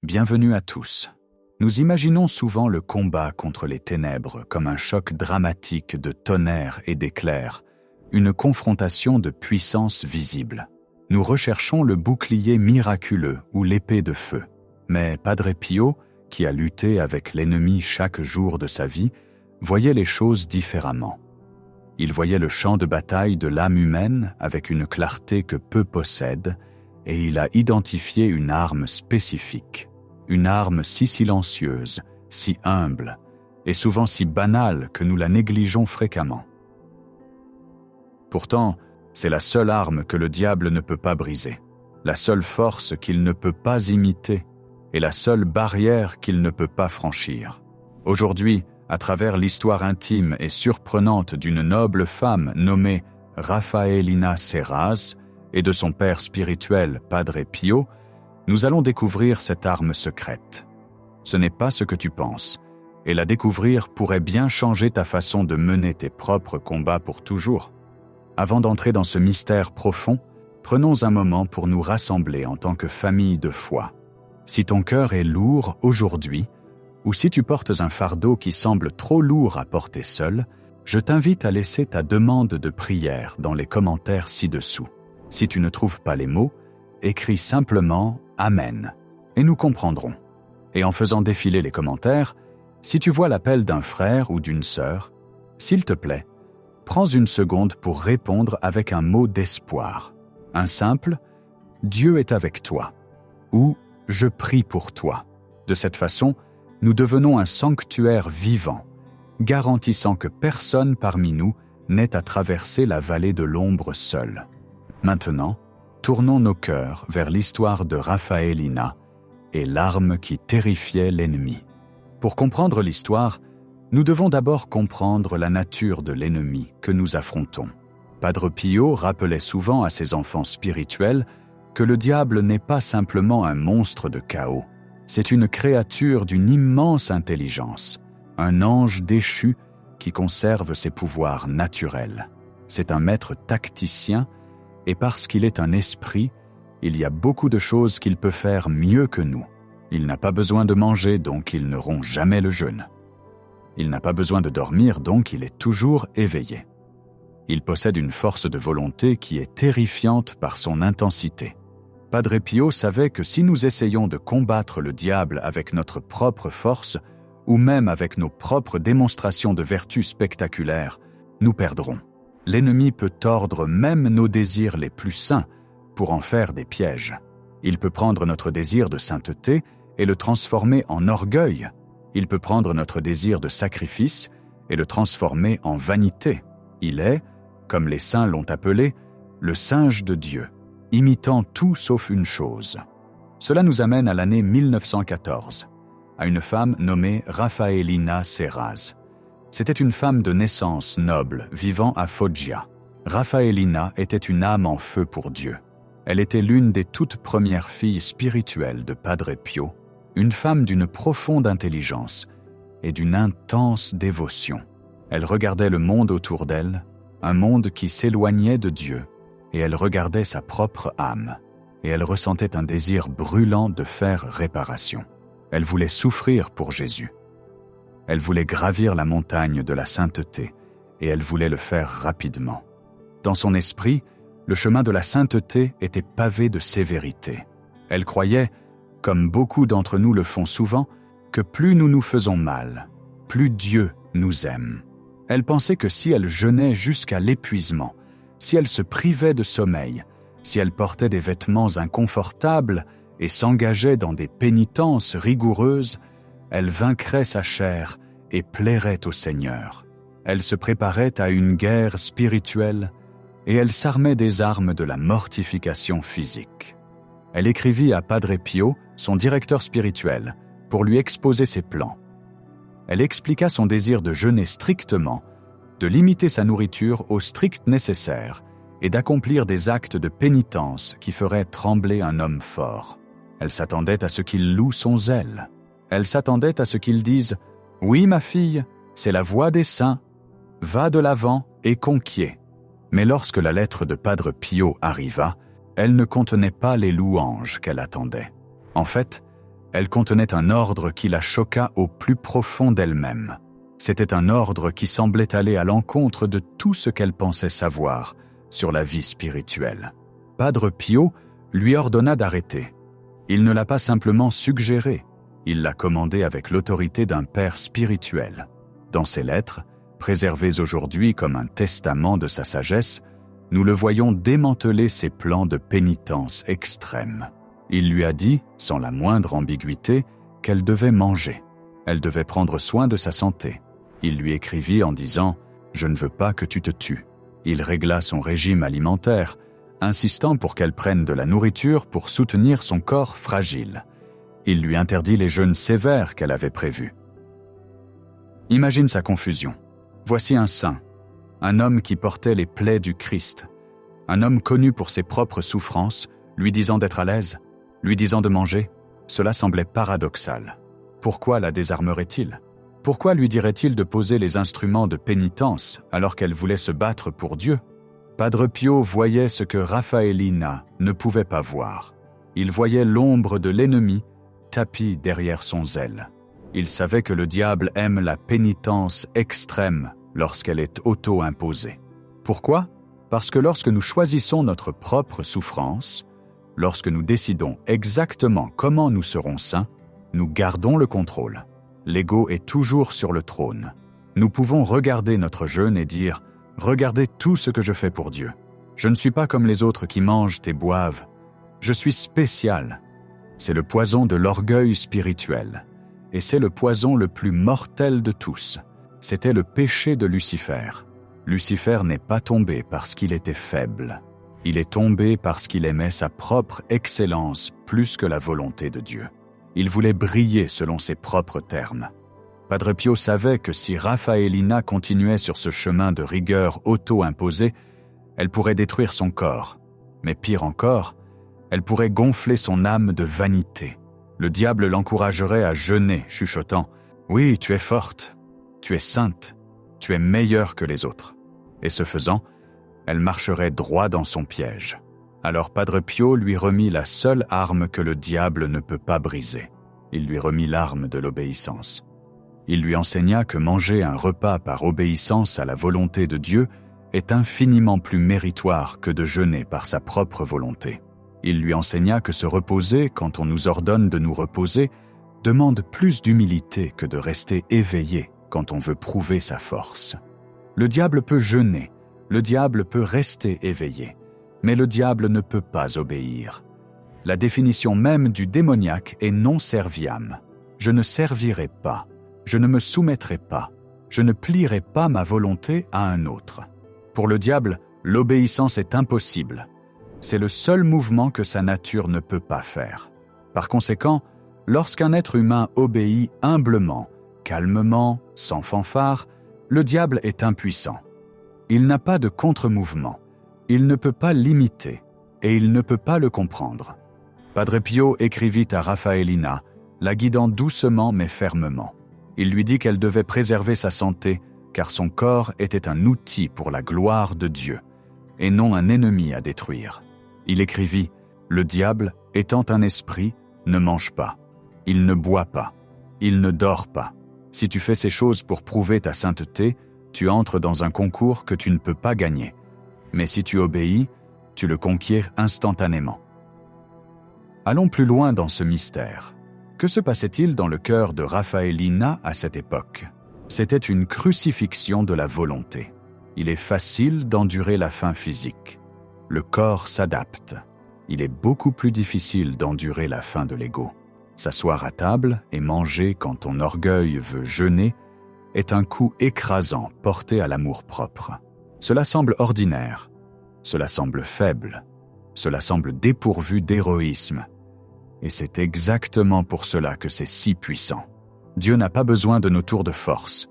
Bienvenue à tous. Nous imaginons souvent le combat contre les ténèbres comme un choc dramatique de tonnerre et d'éclairs, une confrontation de puissance visible. Nous recherchons le bouclier miraculeux ou l'épée de feu. Mais Padre Pio, qui a lutté avec l'ennemi chaque jour de sa vie, voyait les choses différemment. Il voyait le champ de bataille de l'âme humaine avec une clarté que peu possèdent, et il a identifié une arme spécifique. Une arme si silencieuse, si humble, et souvent si banale que nous la négligeons fréquemment. Pourtant, c'est la seule arme que le diable ne peut pas briser, la seule force qu'il ne peut pas imiter, et la seule barrière qu'il ne peut pas franchir. Aujourd'hui, à travers l'histoire intime et surprenante d'une noble femme nommée Rafaelina Serraz et de son père spirituel Padre Pio, nous allons découvrir cette arme secrète. Ce n'est pas ce que tu penses, et la découvrir pourrait bien changer ta façon de mener tes propres combats pour toujours. Avant d'entrer dans ce mystère profond, prenons un moment pour nous rassembler en tant que famille de foi. Si ton cœur est lourd aujourd'hui, ou si tu portes un fardeau qui semble trop lourd à porter seul, je t'invite à laisser ta demande de prière dans les commentaires ci-dessous. Si tu ne trouves pas les mots, écris simplement « Amen » et nous comprendrons. Et en faisant défiler les commentaires, si tu vois l'appel d'un frère ou d'une sœur, s'il te plaît, prends une seconde pour répondre avec un mot d'espoir. Un simple « Dieu est avec toi » ou « Je prie pour toi ». De cette façon, nous devenons un sanctuaire vivant, garantissant que personne parmi nous n'ait à traverser la vallée de l'ombre seul. Maintenant, tournons nos cœurs vers l'histoire de Rafaelina et l'arme qui terrifiait l'ennemi. Pour comprendre l'histoire, nous devons d'abord comprendre la nature de l'ennemi que nous affrontons. Padre Pio rappelait souvent à ses enfants spirituels que le diable n'est pas simplement un monstre de chaos. C'est une créature d'une immense intelligence, un ange déchu qui conserve ses pouvoirs naturels. C'est un maître tacticien et parce qu'il est un esprit, il y a beaucoup de choses qu'il peut faire mieux que nous. Il n'a pas besoin de manger, donc il ne rompt jamais le jeûne. Il n'a pas besoin de dormir, donc il est toujours éveillé. Il possède une force de volonté qui est terrifiante par son intensité. Padre Pio savait que si nous essayons de combattre le diable avec notre propre force, ou même avec nos propres démonstrations de vertus spectaculaires, nous perdrons. L'ennemi peut tordre même nos désirs les plus saints pour en faire des pièges. Il peut prendre notre désir de sainteté et le transformer en orgueil. Il peut prendre notre désir de sacrifice et le transformer en vanité. Il est, comme les saints l'ont appelé, le singe de Dieu, imitant tout sauf une chose. Cela nous amène à l'année 1914, à une femme nommée Rafaelina Serraz. C'était une femme de naissance noble, vivant à Foggia. Rafaelina était une âme en feu pour Dieu. Elle était l'une des toutes premières filles spirituelles de Padre Pio, une femme d'une profonde intelligence et d'une intense dévotion. Elle regardait le monde autour d'elle, un monde qui s'éloignait de Dieu, et elle regardait sa propre âme, et elle ressentait un désir brûlant de faire réparation. Elle voulait souffrir pour Jésus. Elle voulait gravir la montagne de la sainteté, et elle voulait le faire rapidement. Dans son esprit, le chemin de la sainteté était pavé de sévérité. Elle croyait, comme beaucoup d'entre nous le font souvent, que plus nous nous faisons mal, plus Dieu nous aime. Elle pensait que si elle jeûnait jusqu'à l'épuisement, si elle se privait de sommeil, si elle portait des vêtements inconfortables et s'engageait dans des pénitences rigoureuses, elle vaincrait sa chair et plairait au Seigneur. Elle se préparait à une guerre spirituelle et elle s'armait des armes de la mortification physique. Elle écrivit à Padre Pio, son directeur spirituel, pour lui exposer ses plans. Elle expliqua son désir de jeûner strictement, de limiter sa nourriture au strict nécessaire et d'accomplir des actes de pénitence qui feraient trembler un homme fort. Elle s'attendait à ce qu'il loue son zèle. Elle s'attendait à ce qu'il dise « Oui, ma fille, c'est la voie des saints. Va de l'avant et conquiers. » Mais lorsque la lettre de Padre Pio arriva, elle ne contenait pas les louanges qu'elle attendait. En fait, Elle contenait un ordre qui la choqua au plus profond d'elle-même. C'était un ordre qui semblait aller à l'encontre de tout ce qu'elle pensait savoir sur la vie spirituelle. Padre Pio lui ordonna d'arrêter. Il ne l'a pas simplement suggéré, il l'a commandé avec l'autorité d'un père spirituel. Dans ses lettres, préservées aujourd'hui comme un testament de sa sagesse, nous le voyons démanteler ses plans de pénitence extrême. Il lui a dit, sans la moindre ambiguïté, qu'elle devait manger. Elle devait prendre soin de sa santé. Il lui écrivit en disant « Je ne veux pas que tu te tues ». Il régla son régime alimentaire, insistant pour qu'elle prenne de la nourriture pour soutenir son corps fragile. Il lui interdit les jeûnes sévères qu'elle avait prévus. Imagine sa confusion. Voici un saint, un homme qui portait les plaies du Christ, un homme connu pour ses propres souffrances, lui disant d'être à l'aise, lui disant de manger. Cela semblait paradoxal. Pourquoi la désarmerait-il ? Pourquoi lui dirait-il de poser les instruments de pénitence alors qu'elle voulait se battre pour Dieu ? Padre Pio voyait ce que Raffaellina ne pouvait pas voir. Il voyait l'ombre de l'ennemi tapie derrière son zèle. Il savait que le diable aime la pénitence extrême lorsqu'elle est auto-imposée. Pourquoi ? Parce que lorsque nous choisissons notre propre souffrance, lorsque nous décidons exactement comment nous serons saints, nous gardons le contrôle. L'ego est toujours sur le trône. Nous pouvons regarder notre jeûne et dire « Regardez tout ce que je fais pour Dieu. Je ne suis pas comme les autres qui mangent et boivent. Je suis spécial. » C'est le poison de l'orgueil spirituel. Et c'est le poison le plus mortel de tous. C'était le péché de Lucifer. Lucifer n'est pas tombé parce qu'il était faible. Il est tombé parce qu'il aimait sa propre excellence plus que la volonté de Dieu. Il voulait briller selon ses propres termes. Padre Pio savait que si Raffaellina continuait sur ce chemin de rigueur auto-imposée, elle pourrait détruire son corps. Mais pire encore, elle pourrait gonfler son âme de vanité. Le diable l'encouragerait à jeûner, chuchotant « Oui, tu es forte, tu es sainte, tu es meilleure que les autres. » Et ce faisant, elle marcherait droit dans son piège. Alors Padre Pio lui remit la seule arme que le diable ne peut pas briser. Il lui remit l'arme de l'obéissance. Il lui enseigna que manger un repas par obéissance à la volonté de Dieu est infiniment plus méritoire que de jeûner par sa propre volonté. Il lui enseigna que se reposer quand on nous ordonne de nous reposer demande plus d'humilité que de rester éveillé quand on veut prouver sa force. Le diable peut jeûner, le diable peut rester éveillé, mais le diable ne peut pas obéir. La définition même du démoniaque est non serviam. Je ne servirai pas, je ne me soumettrai pas, je ne plierai pas ma volonté à un autre. Pour le diable, l'obéissance est impossible. C'est le seul mouvement que sa nature ne peut pas faire. Par conséquent, lorsqu'un être humain obéit humblement, calmement, sans fanfare, le diable est impuissant. Il n'a pas de contre-mouvement, il ne peut pas l'imiter et il ne peut pas le comprendre. Padre Pio écrivit à Raffaellina, la guidant doucement mais fermement. Il lui dit qu'elle devait préserver sa santé car son corps était un outil pour la gloire de Dieu et non un ennemi à détruire. Il écrivit « Le diable, étant un esprit, ne mange pas. Il ne boit pas. Il ne dort pas. Si tu fais ces choses pour prouver ta sainteté, tu entres dans un concours que tu ne peux pas gagner. Mais si tu obéis, tu le conquiers instantanément. » Allons plus loin dans ce mystère. Que se passait-il dans le cœur de Raffaellina à cette époque ? C'était une crucifixion de la volonté. Il est facile d'endurer la faim physique. Le corps s'adapte. Il est beaucoup plus difficile d'endurer la faim de l'ego. S'asseoir à table et manger quand ton orgueil veut jeûner est un coup écrasant porté à l'amour-propre. Cela semble ordinaire, cela semble faible, cela semble dépourvu d'héroïsme. Et c'est exactement pour cela que c'est si puissant. Dieu n'a pas besoin de nos tours de force.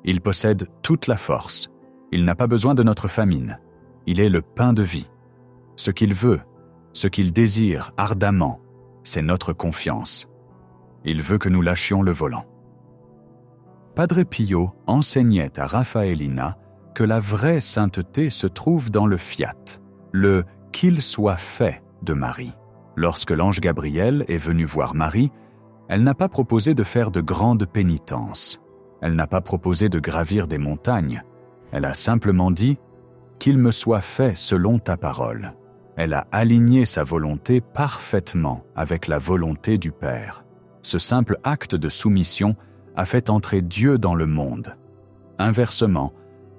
Il possède toute la force. Il n'a pas besoin de notre famine. Il est le pain de vie. Ce qu'il veut, ce qu'il désire ardemment, c'est notre confiance. Il veut que nous lâchions le volant. Padre Pio enseignait à Raffaellina que la vraie sainteté se trouve dans le fiat, le « qu'il soit fait » de Marie. Lorsque l'ange Gabriel est venu voir Marie, Elle n'a pas proposé de faire de grandes pénitences. Elle n'a pas proposé de gravir des montagnes. Elle a simplement dit « Qu'il me soit fait selon ta parole ». Elle a aligné sa volonté parfaitement avec la volonté du Père. Ce simple acte de soumission a fait entrer Dieu dans le monde. Inversement,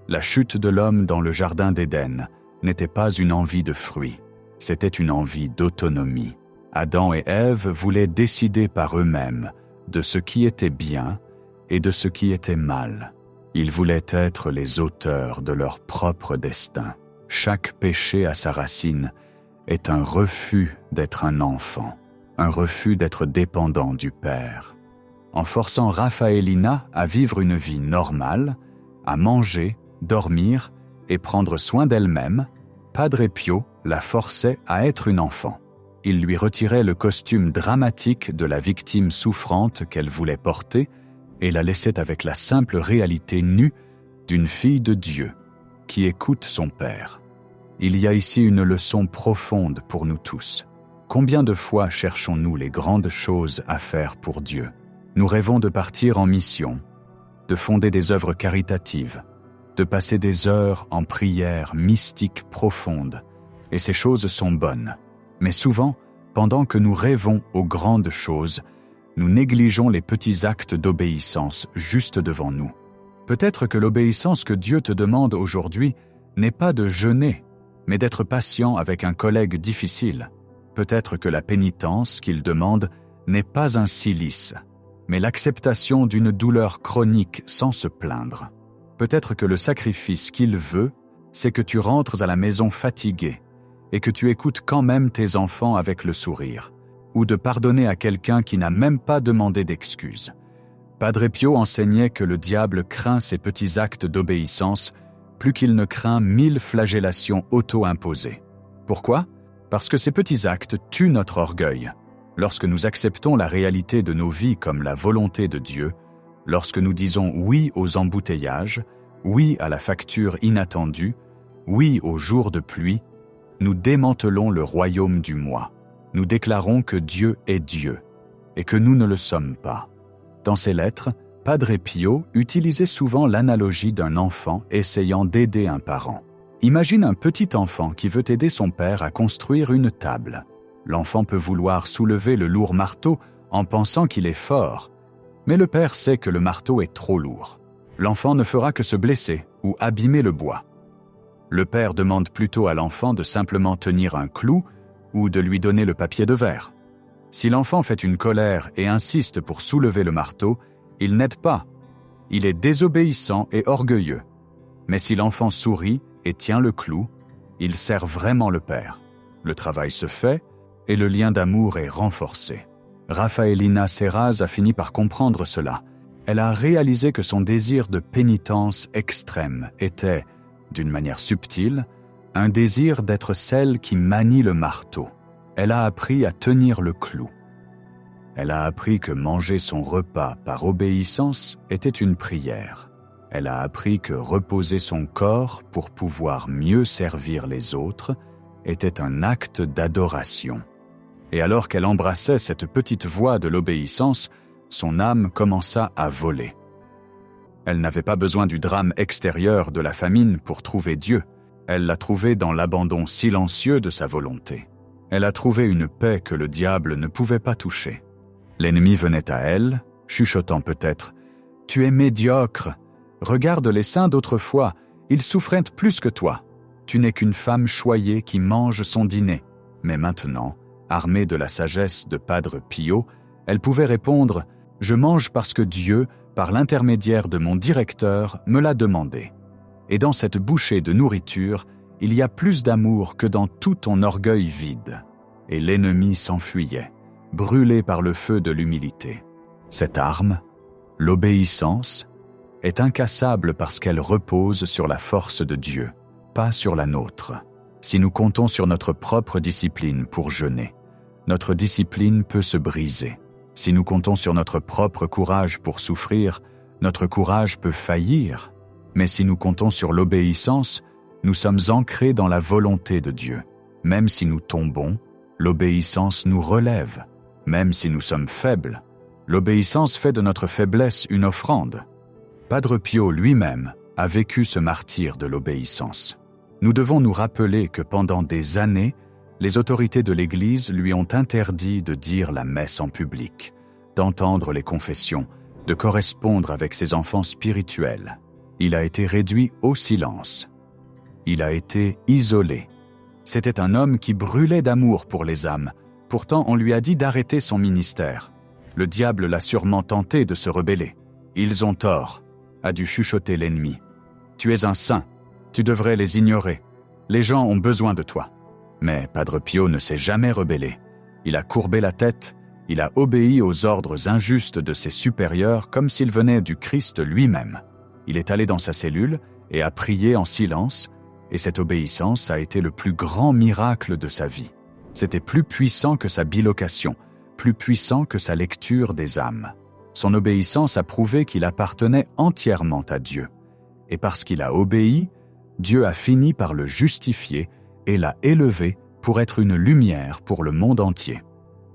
la chute de l'homme dans le jardin d'Éden n'était pas une envie de fruits, c'était une envie d'autonomie. Adam et Ève voulaient décider par eux-mêmes de ce qui était bien et de ce qui était mal. Ils voulaient être les auteurs de leur propre destin. Chaque péché à sa racine est un refus d'être un enfant, un refus d'être dépendant du Père. En forçant Raphaélina à vivre une vie normale, à manger, dormir et prendre soin d'elle-même, Padre Pio la forçait à être une enfant. Il lui retirait le costume dramatique de la victime souffrante qu'elle voulait porter et la laissait avec la simple réalité nue d'une fille de Dieu qui écoute son Père. Il y a ici une leçon profonde pour nous tous. Combien de fois cherchons-nous les grandes choses à faire pour Dieu? Nous rêvons de partir en mission, de fonder des œuvres caritatives, de passer des heures en prière mystique profonde, et ces choses sont bonnes. Mais souvent, pendant que nous rêvons aux grandes choses, nous négligeons les petits actes d'obéissance juste devant nous. Peut-être que l'obéissance que Dieu te demande aujourd'hui n'est pas de jeûner, mais d'être patient avec un collègue difficile. Peut-être que la pénitence qu'il demande n'est pas un cilice, mais l'acceptation d'une douleur chronique sans se plaindre. Peut-être que le sacrifice qu'il veut, c'est que tu rentres à la maison fatigué et que tu écoutes quand même tes enfants avec le sourire, ou de pardonner à quelqu'un qui n'a même pas demandé d'excuses. Padre Pio enseignait que le diable craint ces petits actes d'obéissance plus qu'il ne craint 1000 flagellations auto-imposées. Pourquoi? Parce que ces petits actes tuent notre orgueil. Lorsque nous acceptons la réalité de nos vies comme la volonté de Dieu, lorsque nous disons oui aux embouteillages, oui à la facture inattendue, oui aux jours de pluie, nous démantelons le royaume du moi. Nous déclarons que Dieu est Dieu et que nous ne le sommes pas. Dans ses lettres, Padre Pio utilisait souvent l'analogie d'un enfant essayant d'aider un parent. Imagine un petit enfant qui veut aider son père à construire une table. L'enfant peut vouloir soulever le lourd marteau en pensant qu'il est fort, mais le père sait que le marteau est trop lourd. L'enfant ne fera que se blesser ou abîmer le bois. Le père demande plutôt à l'enfant de simplement tenir un clou ou de lui donner le papier de verre. Si l'enfant fait une colère et insiste pour soulever le marteau, il n'aide pas. Il est désobéissant et orgueilleux. Mais si l'enfant sourit et tient le clou, il sert vraiment le père. Le travail se fait et le lien d'amour est renforcé. Raphaélina Serraz a fini par comprendre cela. Elle a réalisé que son désir de pénitence extrême était, d'une manière subtile, un désir d'être celle qui manie le marteau. Elle a appris à tenir le clou. Elle a appris que manger son repas par obéissance était une prière. Elle a appris que reposer son corps pour pouvoir mieux servir les autres était un acte d'adoration. Et alors qu'elle embrassait cette petite voie de l'obéissance, son âme commença à voler. Elle n'avait pas besoin du drame extérieur de la famine pour trouver Dieu. Elle l'a trouvé dans l'abandon silencieux de sa volonté. Elle a trouvé une paix que le diable ne pouvait pas toucher. L'ennemi venait à elle, chuchotant peut-être « Tu es médiocre. Regarde les saints d'autrefois, ils souffraient plus que toi. Tu n'es qu'une femme choyée qui mange son dîner. » Mais maintenant, armée de la sagesse de Padre Pio, elle pouvait répondre « Je mange parce que Dieu, par l'intermédiaire de mon directeur, me l'a demandé. » Et dans cette bouchée de nourriture, il y a plus d'amour que dans tout ton orgueil vide. Et l'ennemi s'enfuyait, brûlé par le feu de l'humilité. Cette arme, l'obéissance, est incassable parce qu'elle repose sur la force de Dieu, pas sur la nôtre. Si nous comptons sur notre propre discipline pour jeûner, notre discipline peut se briser. Si nous comptons sur notre propre courage pour souffrir, notre courage peut faillir. Mais si nous comptons sur l'obéissance, nous sommes ancrés dans la volonté de Dieu. Même si nous tombons, l'obéissance nous relève. Même si nous sommes faibles, L'obéissance fait de notre faiblesse une offrande. Padre Pio lui-même a vécu ce martyre de l'obéissance. Nous devons nous rappeler que pendant des années, les autorités de l'Église lui ont interdit de dire la messe en public, d'entendre les confessions, de correspondre avec ses enfants spirituels. Il a été réduit au silence. Il a été isolé. C'était un homme qui brûlait d'amour pour les âmes. Pourtant, on lui a dit d'arrêter son ministère. Le diable l'a sûrement tenté de se rebeller. « Ils ont tort », a dû chuchoter l'ennemi. « Tu es un saint, tu devrais les ignorer. Les gens ont besoin de toi. » Mais Padre Pio ne s'est jamais rebellé. Il a courbé la tête, il a obéi aux ordres injustes de ses supérieurs comme s'ils venaient du Christ lui-même. Il est allé dans sa cellule et a prié en silence, et cette obéissance a été le plus grand miracle de sa vie. C'était plus puissant que sa bilocation, plus puissant que sa lecture des âmes. Son obéissance a prouvé qu'il appartenait entièrement à Dieu. Et parce qu'il a obéi, Dieu a fini par le justifier et l'a élevé pour être une lumière pour le monde entier.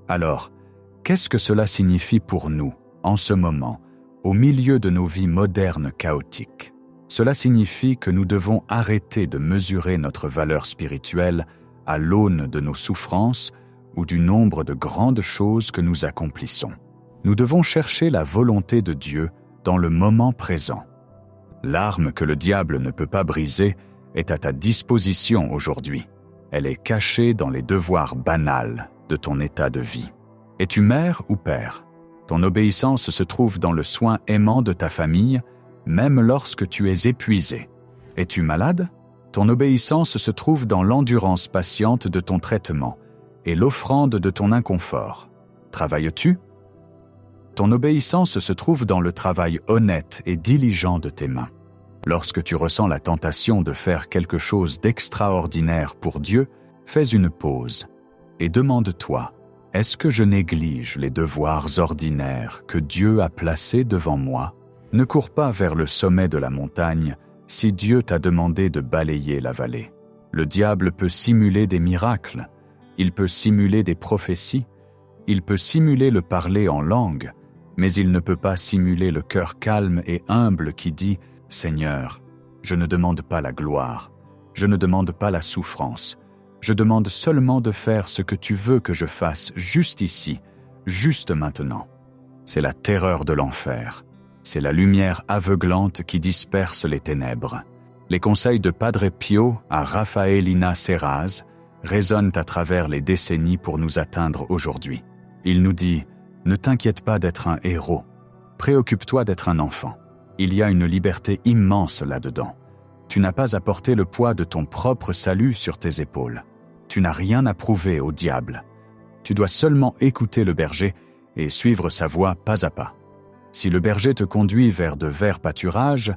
Alors, qu'est-ce que cela signifie pour nous, en ce moment, au milieu de nos vies modernes chaotiques? Cela signifie que nous devons arrêter de mesurer notre valeur spirituelle à l'aune de nos souffrances ou du nombre de grandes choses que nous accomplissons. Nous devons chercher la volonté de Dieu dans le moment présent. L'arme que le diable ne peut pas briser est à ta disposition aujourd'hui. Elle est cachée dans les devoirs banals de ton état de vie. Es-tu mère ou père? Ton obéissance se trouve dans le soin aimant de ta famille, même lorsque tu es épuisé. Es-tu malade? Ton obéissance se trouve dans l'endurance patiente de ton traitement et l'offrande de ton inconfort. Travailles-tu? Ton obéissance se trouve dans le travail honnête et diligent de tes mains. Lorsque tu ressens la tentation de faire quelque chose d'extraordinaire pour Dieu, fais une pause et demande-toi: est-ce que je néglige les devoirs ordinaires que Dieu a placés devant moi? Ne cours pas vers le sommet de la montagne si Dieu t'a demandé de balayer la vallée. Le diable peut simuler des miracles, il peut simuler des prophéties, il peut simuler le parler en langue, mais il ne peut pas simuler le cœur calme et humble qui dit: « Seigneur, je ne demande pas la gloire, je ne demande pas la souffrance, je demande seulement de faire ce que tu veux que je fasse juste ici, juste maintenant. » C'est la terreur de l'enfer. C'est la lumière aveuglante qui disperse les ténèbres. Les conseils de Padre Pio à Raffaellina Serraz résonnent à travers les décennies pour nous atteindre aujourd'hui. Il nous dit: ne t'inquiète pas d'être un héros. Préoccupe-toi d'être un enfant. Il y a une liberté immense là-dedans. Tu n'as pas à porter le poids de ton propre salut sur tes épaules. Tu n'as rien à prouver au diable. Tu dois seulement écouter le berger et suivre sa voie pas à pas. Si le berger te conduit vers de verts pâturages,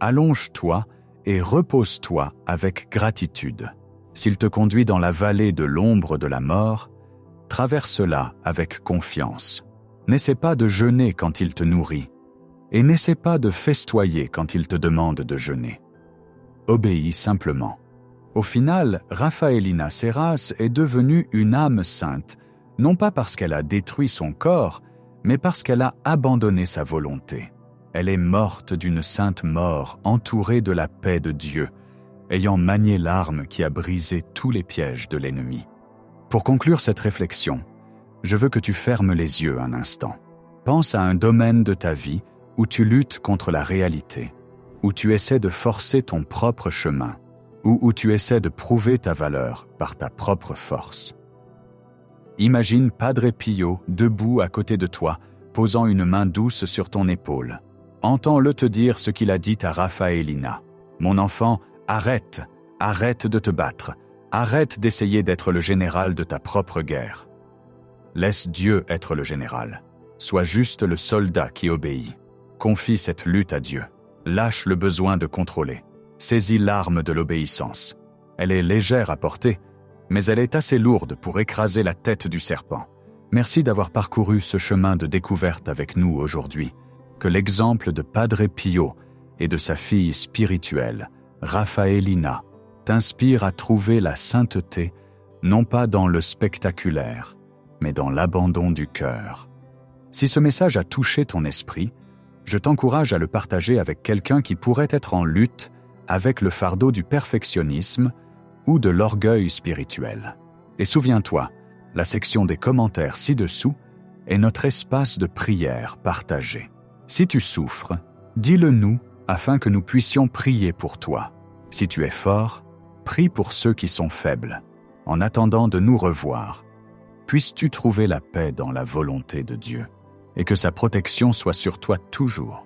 allonge-toi et repose-toi avec gratitude. S'il te conduit dans la vallée de l'ombre de la mort, traverse-la avec confiance. N'essaie pas de jeûner quand il te nourrit, et n'essaie pas de festoyer quand il te demande de jeûner. Obéis simplement. Au final, Raffaellina Serraz est devenue une âme sainte, non pas parce qu'elle a détruit son corps, mais parce qu'elle a abandonné sa volonté. Elle est morte d'une sainte mort, entourée de la paix de Dieu, ayant manié l'arme qui a brisé tous les pièges de l'ennemi. Pour conclure cette réflexion, je veux que tu fermes les yeux un instant. Pense à un domaine de ta vie où tu luttes contre la réalité, où tu essaies de forcer ton propre chemin, ou où tu essaies de prouver ta valeur par ta propre force. Imagine Padre Pio debout à côté de toi, posant une main douce sur ton épaule. Entends-le te dire ce qu'il a dit à Raffaellina. « Mon enfant, arrête, arrête de te battre, arrête d'essayer d'être le général de ta propre guerre. Laisse Dieu être le général. Sois juste le soldat qui obéit. Confie cette lutte à Dieu. Lâche le besoin de contrôler. Saisis l'arme de l'obéissance. Elle est légère à porter, mais elle est assez lourde pour écraser la tête du serpent. Merci d'avoir parcouru ce chemin de découverte avec nous aujourd'hui. Que l'exemple de Padre Pio et de sa fille spirituelle, Raffaellina, t'inspire à trouver la sainteté, non pas dans le spectaculaire, mais dans l'abandon du cœur. Si ce message a touché ton esprit, je t'encourage à le partager avec quelqu'un qui pourrait être en lutte avec le fardeau du perfectionnisme ou de l'orgueil spirituel. Et souviens-toi, la section des commentaires ci-dessous est notre espace de prière partagé. Si tu souffres, dis-le nous afin que nous puissions prier pour toi. Si tu es fort, prie pour ceux qui sont faibles. En attendant de nous revoir, puisses-tu trouver la paix dans la volonté de Dieu et que sa protection soit sur toi toujours.